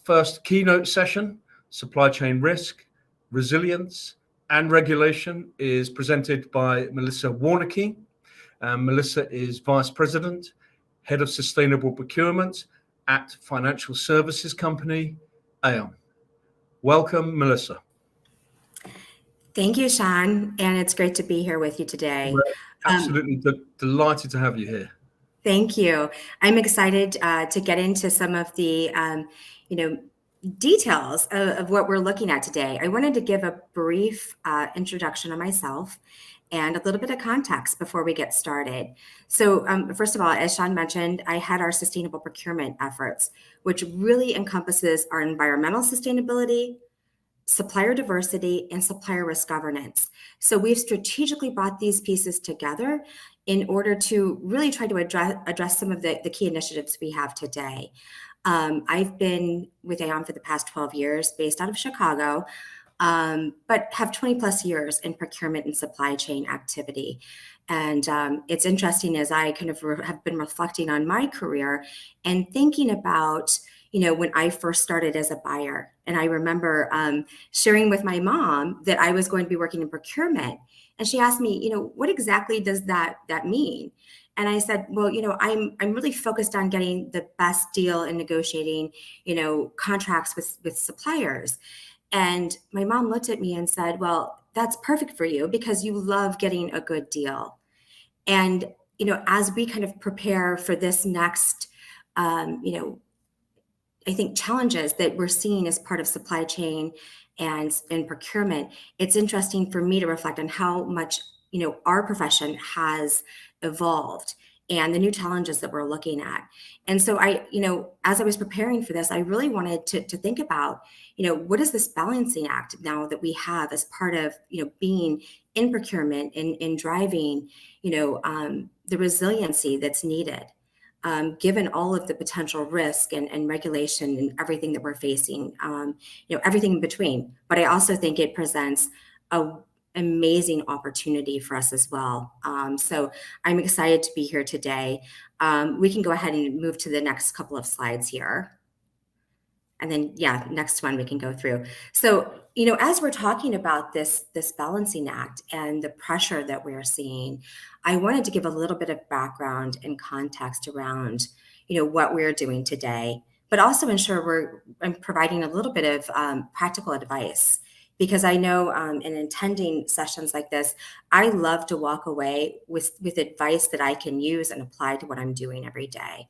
first keynote session, Supply Chain Risk, Resilience, and Regulation, is presented by Melissa Warneke. Melissa is Vice President, Head of Sustainable Procurement at financial services company Aon. Welcome, Melissa. Thank you, Sean, and it's great to be here with you today. We're absolutely delighted to have you here. Thank you. I'm excited to get into some of the, details of what we're looking at today. I wanted to give a brief introduction on myself and a little bit of context before we get started. So first of all, as Sean mentioned, I had our sustainable procurement efforts, which really encompasses our environmental sustainability, supplier diversity, and supplier risk governance. So we've strategically brought these pieces together in order to really try to address some of the key initiatives we have today. I've been with Aon for the past 12 years, based out of Chicago, but have 20 plus years in procurement and supply chain activity. And it's interesting as I kind of have been reflecting on my career and thinking about, when I first started as a buyer. And I remember sharing with my mom that I was going to be working in procurement. And she asked me, what exactly does that mean? And I said, well, I'm really focused on getting the best deal and negotiating, contracts with suppliers. And my mom looked at me and said, well, that's perfect for you because you love getting a good deal. And, as we kind of prepare for this next, I think challenges that we're seeing as part of supply chain and procurement, it's interesting for me to reflect on how much, our profession has evolved and the new challenges that we're looking at. And so as I was preparing for this, I really wanted to think about, what is this balancing act now that we have as part of, being in procurement and in driving, the resiliency that's needed. Given all of the potential risk and regulation and everything that we're facing, everything in between. But I also think it presents an amazing opportunity for us as well. So I'm excited to be here today. We can go ahead and move to the next couple of slides here. And then, next one we can go through. So, as we're talking about this balancing act and the pressure that we're seeing, I wanted to give a little bit of background and context around, what we're doing today, but also ensure I'm providing a little bit of practical advice. Because I know in attending sessions like this, I love to walk away with advice that I can use and apply to what I'm doing every day.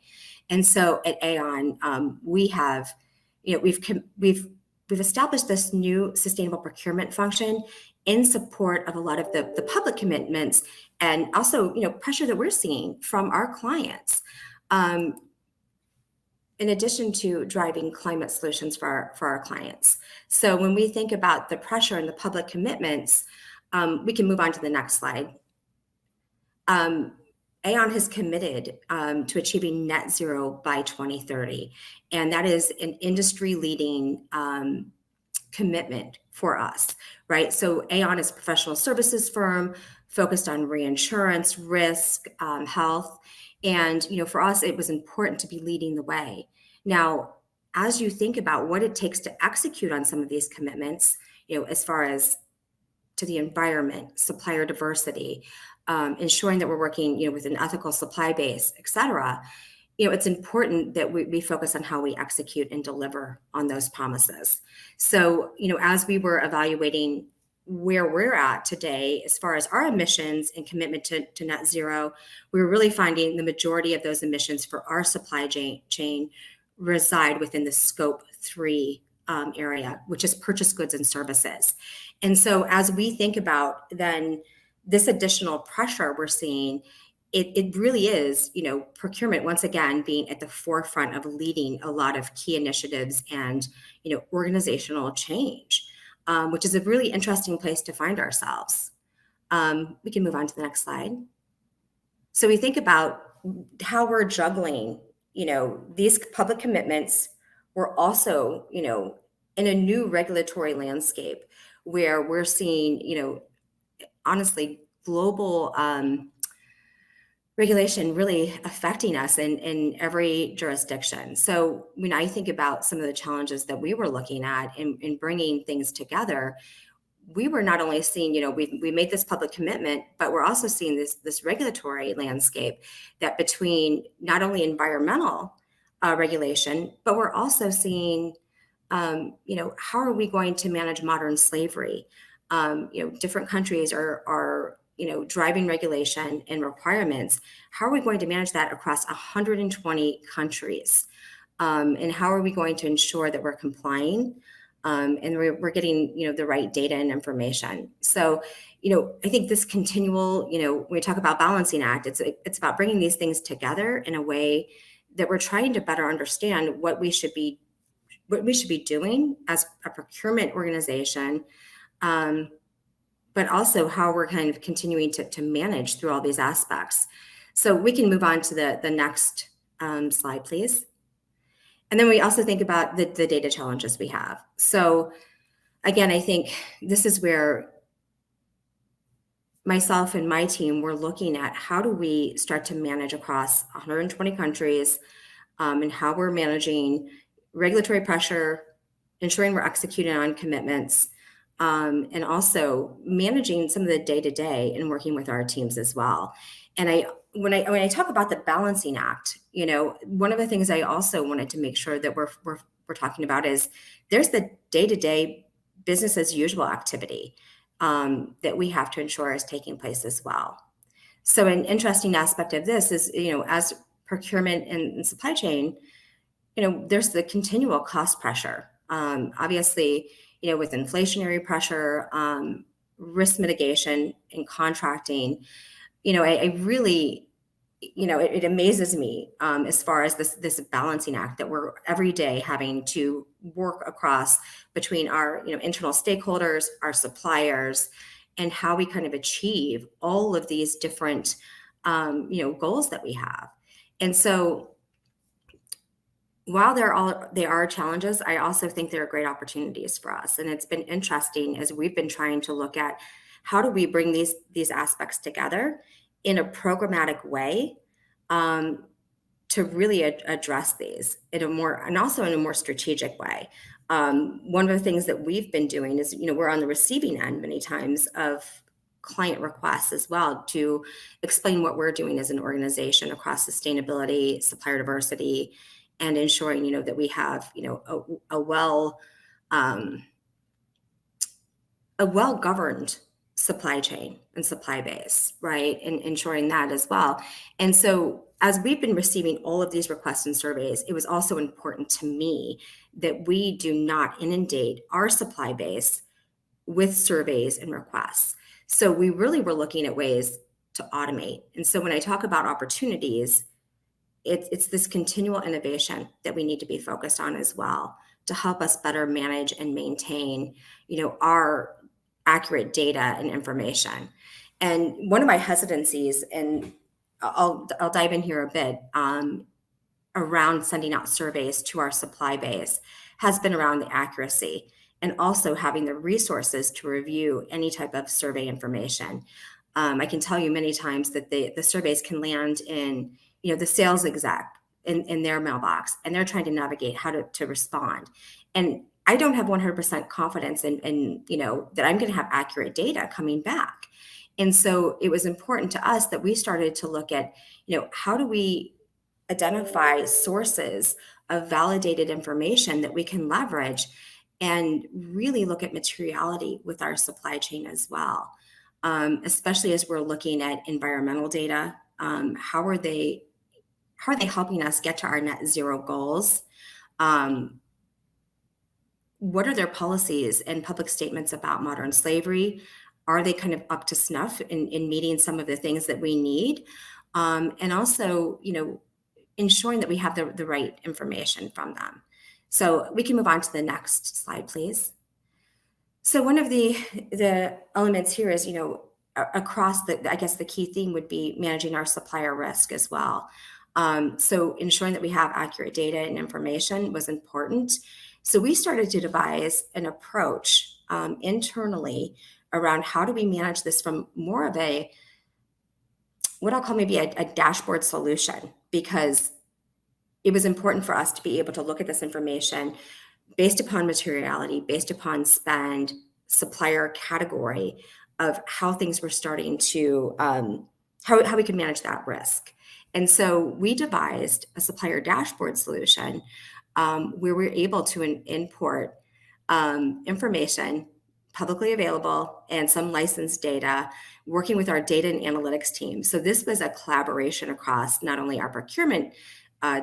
And so at Aon, we have we've established this new sustainable procurement function in support of a lot of the public commitments and also, pressure that we're seeing from our clients. In addition to driving climate solutions for our clients. So when we think about the pressure and the public commitments, we can move on to the next slide. Aon has committed to achieving net zero by 2030, and that is an industry-leading commitment for us, right? So Aon is a professional services firm focused on reinsurance, risk, health, and for us, it was important to be leading the way. Now, as you think about what it takes to execute on some of these commitments, as far as to the environment, supplier diversity, ensuring that we're working, with an ethical supply base, et cetera, it's important that we focus on how we execute and deliver on those promises. So, as we were evaluating where we're at today, as far as our emissions and commitment to net zero, we were really finding the majority of those emissions for our supply chain reside within the scope 3 area, which is purchase goods and services. And so as we think about then this additional pressure we're seeing, it really is, procurement, once again, being at the forefront of leading a lot of key initiatives and, organizational change, which is a really interesting place to find ourselves. We can move on to the next slide. So we think about how we're juggling, these public commitments. We're also, in a new regulatory landscape where we're seeing, honestly, global regulation really affecting us in every jurisdiction. So when I think about some of the challenges that we were looking at in bringing things together, we were not only seeing, we made this public commitment, but we're also seeing this regulatory landscape that between not only environmental regulation, but we're also seeing, how are we going to manage modern slavery? Different countries are driving regulation and requirements. How are we going to manage that across 120 countries? And how are we going to ensure that we're complying? And we're getting, the right data and information. So, I think this continual, when we talk about balancing act, it's about bringing these things together in a way that we're trying to better understand what we should be doing as a procurement organization, but also how we're kind of continuing to manage through all these aspects. So we can move on to the next slide, please. And then we also think about the data challenges we have. So again, I think this is where myself and my team were looking at how do we start to manage across 120 countries, and how we're managing regulatory pressure, ensuring we're executing on commitments, and also managing some of the day-to-day and working with our teams as well. And when I talk about the balancing act, one of the things I also wanted to make sure that we're talking about is there's the day-to-day business as usual activity that we have to ensure is taking place as well. So an interesting aspect of this is, as procurement and supply chain, there's the continual cost pressure. Obviously, with inflationary pressure, risk mitigation and contracting, I really, it amazes me as far as this balancing act that we're every day having to work across between our, internal stakeholders, our suppliers, and how we kind of achieve all of these different, goals that we have. And so while they are challenges, I also think there are great opportunities for us. And it's been interesting as we've been trying to look at how do we bring these aspects together in a programmatic way, to really address these and also in a more strategic way. One of the things that we've been doing is, we're on the receiving end many times of client requests as well to explain what we're doing as an organization across sustainability, supplier diversity, and ensuring, that we have, a well-governed supply chain and supply base, right? And ensuring that as well. And so as we've been receiving all of these requests and surveys, it was also important to me that we do not inundate our supply base with surveys and requests. So we really were looking at ways to automate. And so when I talk about opportunities, it's this continual innovation that we need to be focused on as well to help us better manage and maintain, our accurate data and information. And one of my hesitancies, and I'll dive in here a bit, around sending out surveys to our supply base has been around the accuracy and also having the resources to review any type of survey information. I can tell you many times that the surveys can land in, the sales exec in their mailbox, and they're trying to navigate how to respond. And I don't have 100% confidence in that I'm going to have accurate data coming back. And so it was important to us that we started to look at, how do we identify sources of validated information that we can leverage and really look at materiality with our supply chain as well, especially as we're looking at environmental data. How are they helping us get to our net zero goals? What are their policies and public statements about modern slavery? Are they kind of up to snuff in meeting some of the things that we need? And also, ensuring that we have the right information from them. So we can move on to the next slide, please. So one of the elements here is, across I guess the key theme would be managing our supplier risk as well. So ensuring that we have accurate data and information was important. So we started to devise an approach internally around how do we manage this from more of a what I'll call maybe a dashboard solution, because it was important for us to be able to look at this information based upon materiality, based upon spend, supplier category, of how things were starting to, how we could manage that risk. And so we devised a supplier dashboard solution where we're able to import information publicly available and some licensed data, working with our data and analytics team. So this was a collaboration across not only our procurement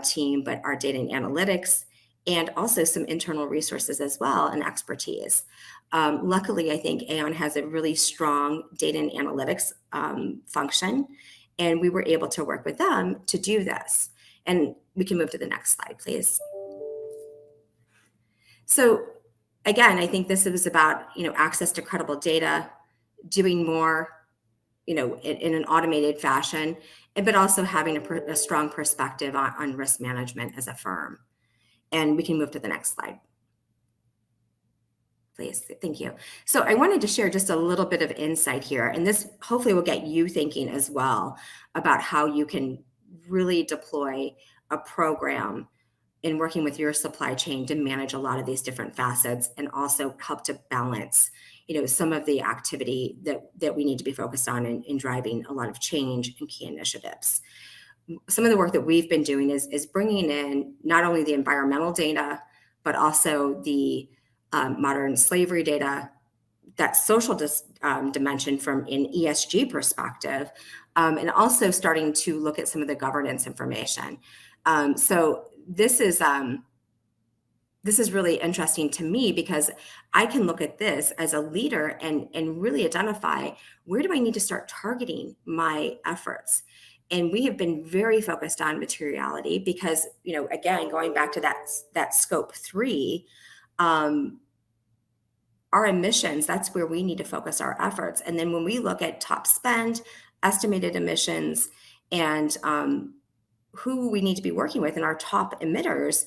team, but our data and analytics, and also some internal resources as well and expertise. Luckily, I think Aon has a really strong data and analytics function, and we were able to work with them to do this. And we can move to the next slide, please. So again, I think this is about, access to credible data, doing more, in an automated fashion, but also having a strong perspective on risk management as a firm. And we can move to the next slide, please. Thank you. So I wanted to share just a little bit of insight here, and this hopefully will get you thinking as well about how you can really deploy a program in working with your supply chain to manage a lot of these different facets, and also help to balance, some of the activity that we need to be focused on in driving a lot of change and key initiatives. Some of the work that we've been doing is bringing in not only the environmental data, but also the modern slavery data, that social dimension from an ESG perspective, and also starting to look at some of the governance information. So this is really interesting to me, because I can look at this as a leader and really identify, where do I need to start targeting my efforts? And we have been very focused on materiality because, again, going back to that scope 3, our emissions, that's where we need to focus our efforts. And then when we look at top spend, estimated emissions, and who we need to be working with in our top emitters,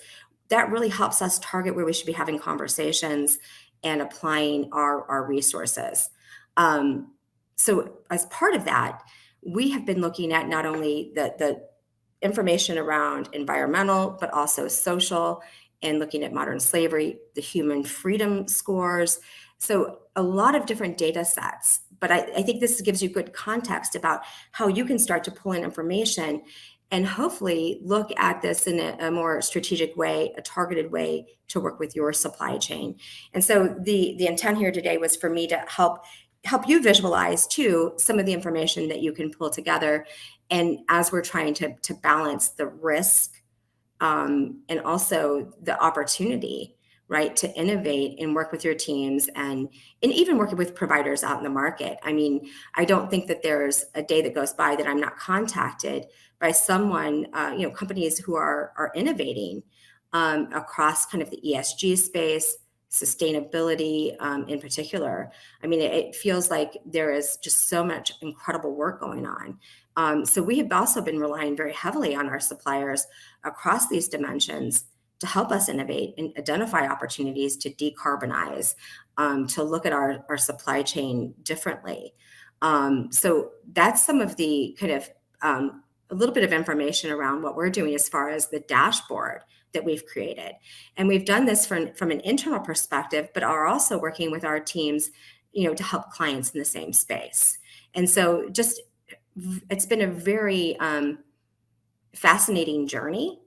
that really helps us target where we should be having conversations and applying our resources. So as part of that, we have been looking at not only the information around environmental, but also social, and looking at modern slavery, the human freedom scores. So a lot of different data sets, but I think this gives you good context about how you can start to pull in information and hopefully look at this in a more strategic way, a targeted way to work with your supply chain. And so the intent here today was for me to help you visualize too some of the information that you can pull together. And as we're trying to balance the risk and also the opportunity, right, to innovate and work with your teams, and even working with providers out in the market. I mean, I don't think that there's a day that goes by that I'm not contacted by someone, companies who are innovating across kind of the ESG space, sustainability in particular. I mean, it feels like there is just so much incredible work going on. So we have also been relying very heavily on our suppliers across these dimensions to help us innovate and identify opportunities to decarbonize, to look at our supply chain differently. So that's some of the kind of a little bit of information around what we're doing as far as the dashboard that we've created. And we've done this from an internal perspective, but are also working with our teams, to help clients in the same space. And so it's been a very fascinating journey,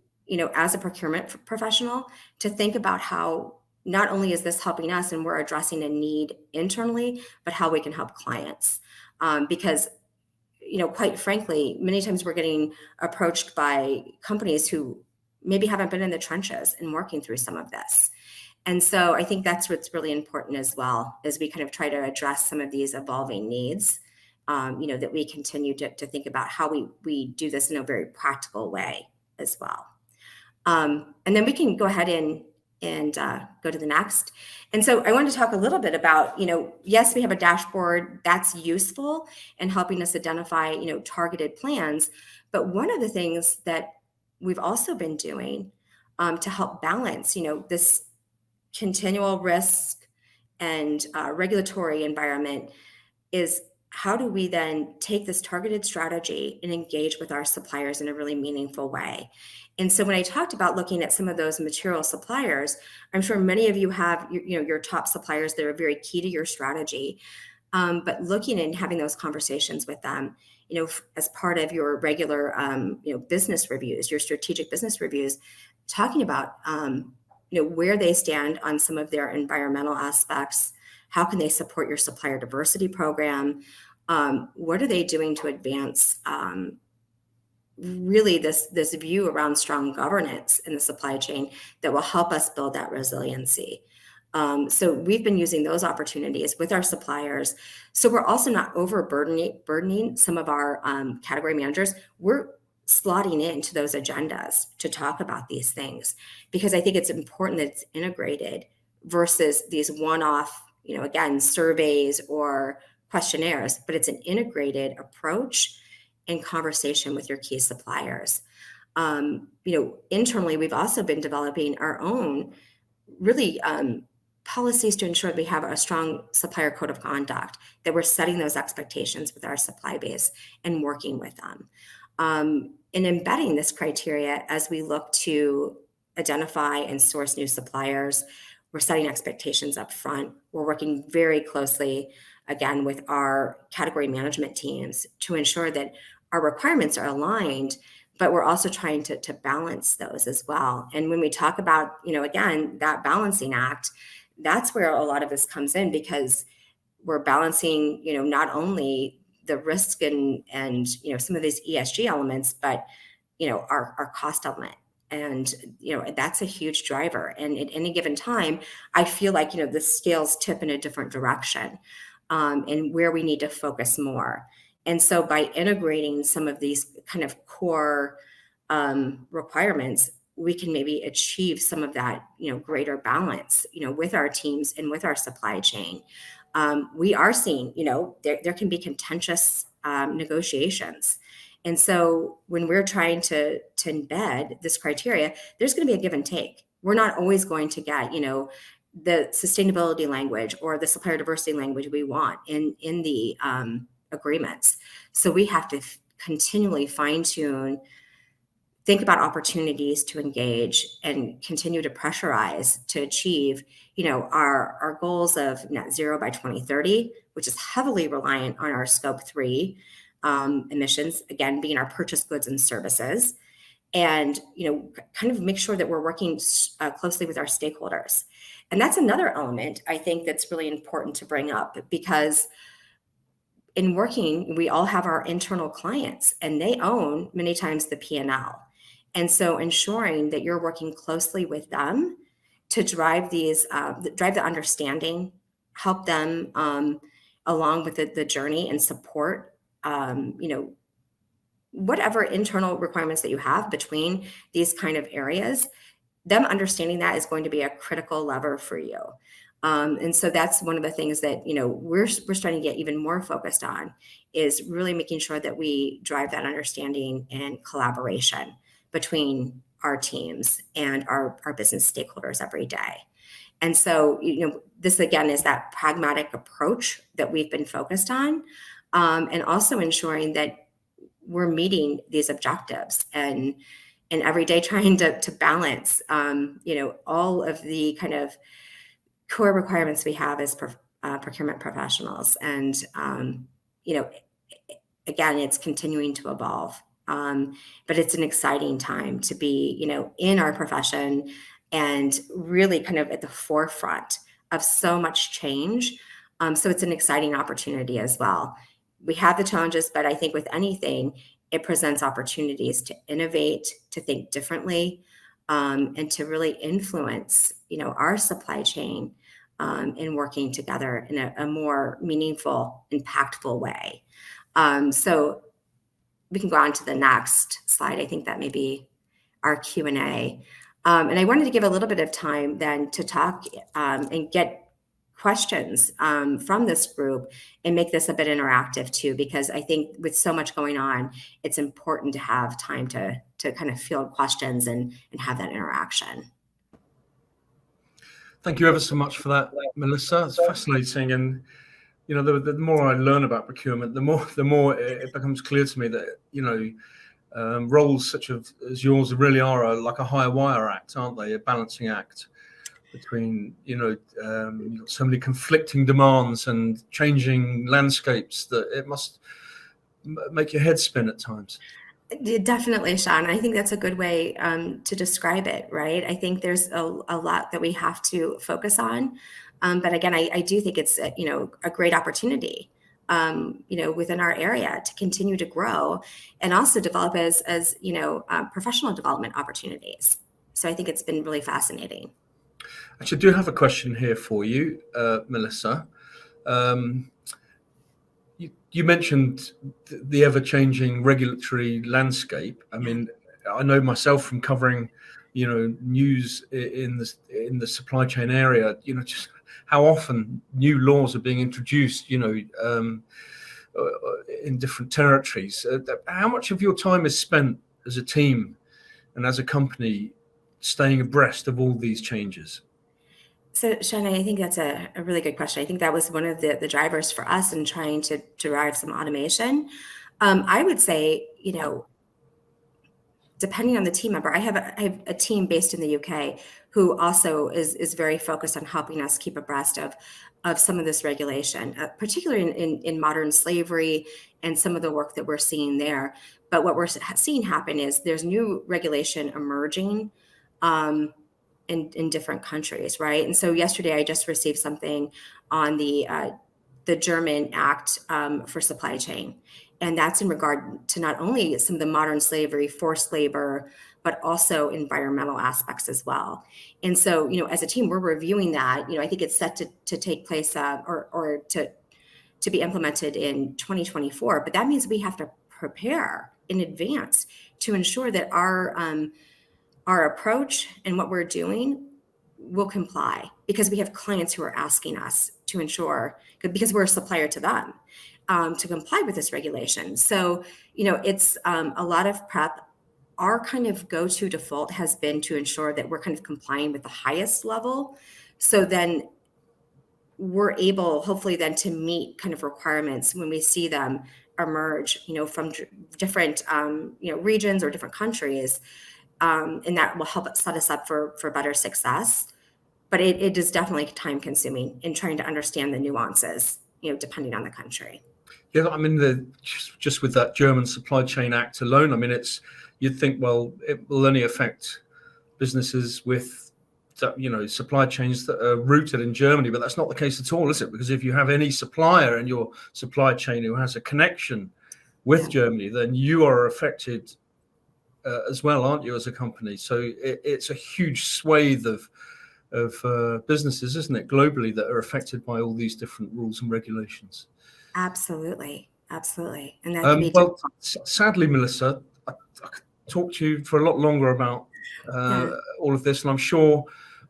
as a procurement professional, to think about how not only is this helping us and we're addressing a need internally, but how we can help clients. Because, quite frankly, many times we're getting approached by companies who maybe haven't been in the trenches and working through some of this. And so I think that's what's really important as well, as we kind of try to address some of these evolving needs, that we continue to think about how we do this in a very practical way as well. And then we can go ahead and go to the next. And so I want to talk a little bit about, yes, we have a dashboard that's useful in helping us identify, targeted plans. But one of the things that we've also been doing to help balance, this continual risk and regulatory environment is how do we then take this targeted strategy and engage with our suppliers in a really meaningful way? And so when I talked about looking at some of those material suppliers, I'm sure many of you have your top suppliers that are very key to your strategy. But looking and having those conversations with them, as part of your regular, business reviews, your strategic business reviews, talking about, where they stand on some of their environmental aspects. How can they support your supplier diversity program? What are they doing to advance really this view around strong governance in the supply chain that will help us build that resiliency? So we've been using those opportunities with our suppliers. So we're also not burdening some of our category managers. We're slotting into those agendas to talk about these things, because I think it's important that it's integrated versus these one-off, again, surveys or questionnaires, but it's an integrated approach and conversation with your key suppliers. Internally, we've also been developing our own really policies to ensure that we have a strong supplier code of conduct, that we're setting those expectations with our supply base and working with them. And embedding this criteria as we look to identify and source new suppliers. We're setting expectations up front. We're working very closely, again, with our category management teams to ensure that our requirements are aligned, but we're also trying to balance those as well. And when we talk about, again, that balancing act, that's where a lot of this comes in, because we're balancing, not only the risk and some of these ESG elements, but, our cost element. And, that's a huge driver. And at any given time, I feel like, the scales tip in a different direction, and where we need to focus more. And so by integrating some of these kind of core requirements, we can maybe achieve some of that, greater balance, with our teams and with our supply chain. We are seeing, there can be contentious negotiations. And so when we're trying to embed this criteria, there's going to be a give and take. We're not always going to get, the sustainability language or the supplier diversity language we want in the agreements. So we have to continually fine tune, think about opportunities to engage, and continue to pressurize to achieve, our goals of net zero by 2030, which is heavily reliant on our scope 3 emissions, again, being our purchased goods and services, and, kind of make sure that we're working closely with our stakeholders. And that's another element I think that's really important to bring up, because in working, we all have our internal clients, and they own many times the P&L. And so ensuring that you're working closely with them to drive drive the understanding, help them along with the journey, and support, whatever internal requirements that you have between these kind of areas, them understanding that is going to be a critical lever for you. And so that's one of the things that, we're starting to get even more focused on, is really making sure that we drive that understanding and collaboration between our teams and our business stakeholders every day. And so, this again is that pragmatic approach that we've been focused on, and also ensuring that we're meeting these objectives and every day trying to balance, all of the kind of core requirements we have as procurement professionals. And, again, it's continuing to evolve. But it's an exciting time to be, in our profession, and really kind of at the forefront of so much change. So it's an exciting opportunity as well. We have the challenges, but I think with anything, it presents opportunities to innovate, to think differently, and to really influence, our supply chain in working together in a more meaningful, impactful way. So we can go on to the next slide. I think that may be our Q&A. And I wanted to give a little bit of time then to talk and get questions from this group and make this a bit interactive too, because I think with so much going on, it's important to have time to kind of field questions and have that interaction. Thank you ever so much for that, Melissa. It's fascinating. And the more I learn about procurement, the more it becomes clear to me that roles such as yours really are like a high wire act, aren't they? A balancing act between you've got so many conflicting demands and changing landscapes that it must make your head spin at times. Definitely, Sean. I think that's a good way to describe it, right? I think there's a lot that we have to focus on. But again, I do think it's a great opportunity within our area to continue to grow and also develop as professional development opportunities. So I think it's been really fascinating. Actually, I do have a question here for you, Melissa. You mentioned the ever-changing regulatory landscape. I mean, I know myself from covering, news in the supply chain area. Just how often new laws are being introduced. In different territories. How much of your time is spent as a team and as a company staying abreast of all these changes? So, Shannon, I think that's a really good question. I think that was one of the drivers for us in trying to derive some automation. I would say, depending on the team member, I have a team based in the UK who also is very focused on helping us keep abreast of some of this regulation, particularly in modern slavery and some of the work that we're seeing there. But what we're seeing happen is there's new regulation emerging in different countries, right? And so yesterday I just received something on the German Act for supply chain. And that's in regard to not only some of the modern slavery, forced labor, but also environmental aspects as well. And so, as a team, we're reviewing that. I think it's set to take place or to be implemented in 2024. But that means we have to prepare in advance to ensure that our approach and what we're doing will comply, because we have clients who are asking us to ensure, because we're a supplier to them, to comply with this regulation. So, it's a lot of prep. Our kind of go-to default has been to ensure that we're kind of complying with the highest level. So then we're able, hopefully, then to meet kind of requirements when we see them emerge, from different, regions or different countries. And that will help set us up for better success. But it is definitely time consuming in trying to understand the nuances, depending on the country. Yeah, I mean, just with that German Supply Chain Act alone, I mean, you'd think, well, it will only affect businesses with, supply chains that are rooted in Germany, but that's not the case at all, is it? Because if you have any supplier in your supply chain who has a connection with Germany, then you are affected as well, aren't you, as a company? So it's a huge swathe of businesses, isn't it, globally, that are affected by all these different rules and regulations. Absolutely. And that can be sadly, Melissa, I could talk to you for a lot longer about all of this, and I'm sure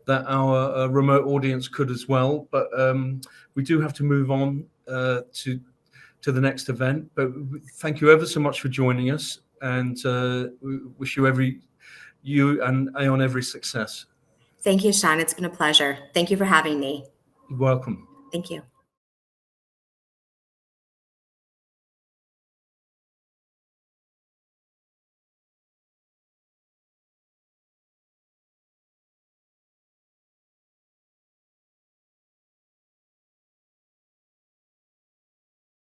that our remote audience could as well. But we do have to move on to the next event. But thank you ever so much for joining us, and we wish you and Aon every success. Thank you, Sean. It's been a pleasure. Thank you for having me. You're welcome. Thank you.